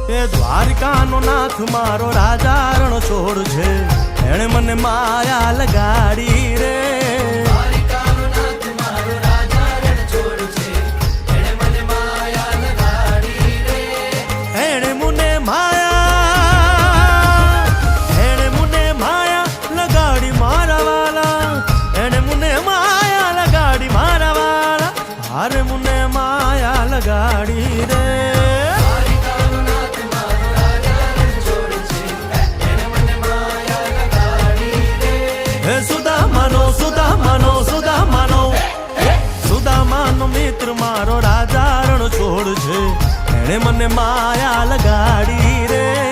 એ દ્વારકાનો નાથ મારો રાજા રણ છોડ છે, એણે મને માયા લગાડી રે. દ્વારકાનો નાથ મારો રાજા રણ છોડ છે, એણે મને માયા લગાડી રે. એણે મને માયા લગાડી મારા વાલા, એણે મને માયા લગાડી મારા વાલા, હારે મને માયા લગાડી રે. સુદામાનો મિત્ર મારો રાજા રણ છોડ છે, એણે મને માયા લગાડી રે.